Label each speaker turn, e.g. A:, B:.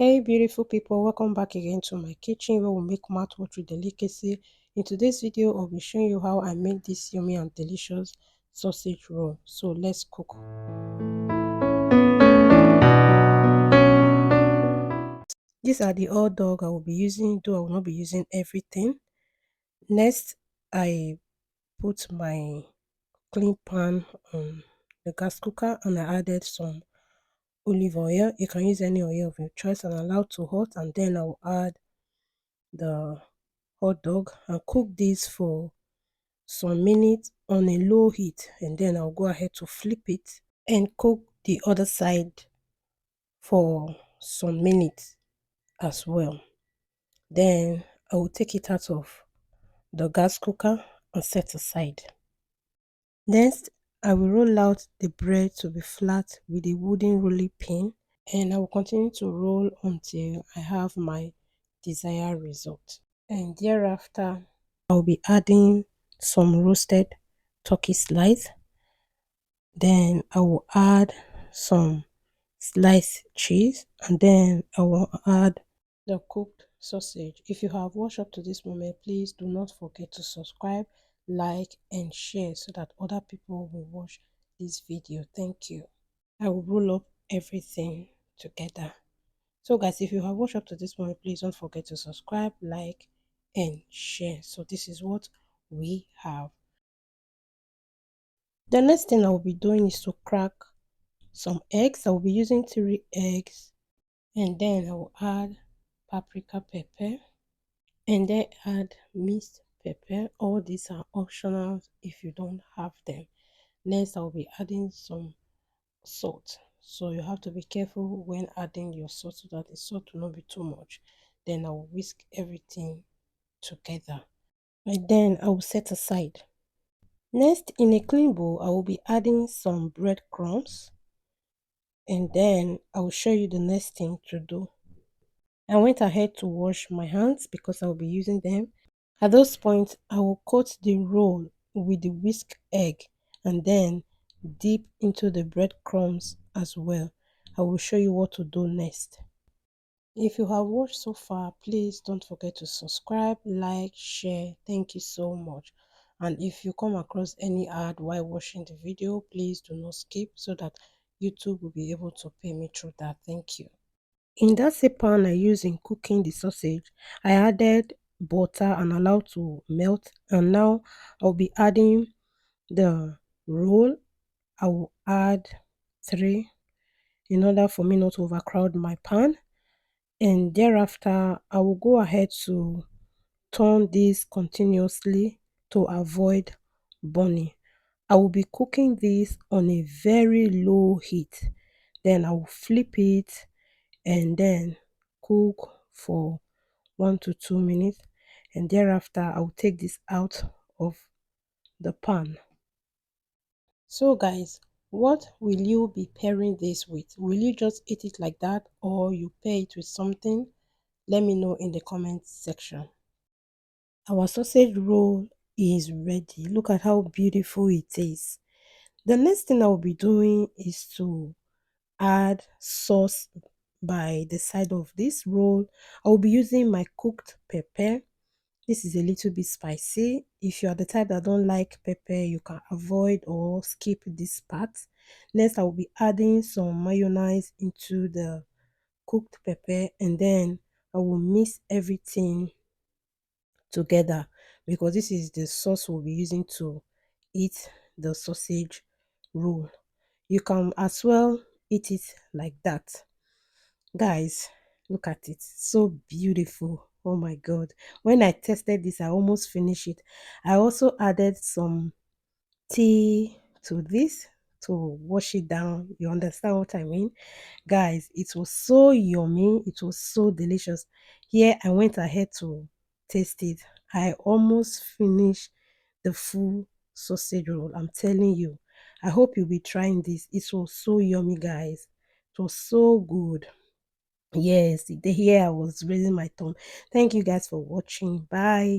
A: Hey beautiful people, welcome back again to my kitchen where we make mouth-watering delicacy. In today's video, I'll be showing you how I make this yummy and delicious sausage roll. So let's cook. These are the hot dog I will be using, though I will not be using everything. Next, I put my clean pan on the gas cooker and I added some olive oil. You can use any oil of your choice and allow to hot, and then I will add the hot dog and cook this for some minutes on a low heat, and then I'll go ahead to flip it and cook the other side for some minutes as well. Then I will take it out of the gas cooker and set aside. Next, I will roll out the bread to be flat with a wooden rolling pin, and I will continue to roll until I have my desired result. And thereafter, I'll be adding some roasted turkey slice. Then I will add some sliced cheese, and then I will add the cooked sausage. If you have watched up to this moment, please do not forget to subscribe, like, and share so that other people will watch this video. Thank you. I will roll up everything together. So guys, if you have watched up to this point, please don't forget to subscribe, like, and share. So this is what we have. The next thing I will be doing is to crack some eggs. I will be using 3 eggs, and then I will add paprika pepper, and then add minced pepper. All these are optional if you don't have them. Next, I will be adding some salt. So you have to be careful when adding your salt so that the salt will not be too much. Then I will whisk everything together, and then I will set aside. Next, in a clean bowl, I will be adding some breadcrumbs, and then I will show you the next thing to do. I went ahead to wash my hands because I will be using them. At this point, I will coat the roll with the whisk egg and then dip into the breadcrumbs as well. I will show you what to do next. If you have watched so far, please don't forget to subscribe, like, share. Thank you so much. And if you come across any ad while watching the video, please do not skip so that YouTube will be able to pay me through that. Thank you. In that same pan I used in cooking the sausage, I added butter and allowed to melt, and now I'll be adding the roll. I will add 3 in order for me not to overcrowd my pan, and thereafter I will go ahead to turn this continuously to avoid burning. I will be cooking this on a very low heat, then I will flip it and then cook for 1 to 2 minutes, and thereafter I'll take this out of the pan. So guys, what will you be pairing this with? Will you just eat it like that or you pair it with something? Let me know in the comment section. Our sausage roll is ready. Look at how beautiful it is. The next thing I'll be doing is to add sauce by the side of this roll. I'll be using my cooked pepper. This is a little bit spicy. If you are the type that don't like pepper, you can avoid or skip this part. Next, I will be adding some mayonnaise into the cooked pepper, and then I will mix everything together because this is the sauce we'll be using to eat the sausage roll. You can as well eat it like that. Guys, look at it. So beautiful. Oh my god. When I tested this, I almost finished it. I also added some tea to this to wash it down. You understand what I mean? Guys, it was so yummy. It was so delicious. Here, I went ahead to taste it. I almost finished the full sausage roll. I'm telling you. I hope you'll be trying this. It was so yummy, guys. It was so good. Yes, here I was raising my thumb. Thank you guys for watching. Bye.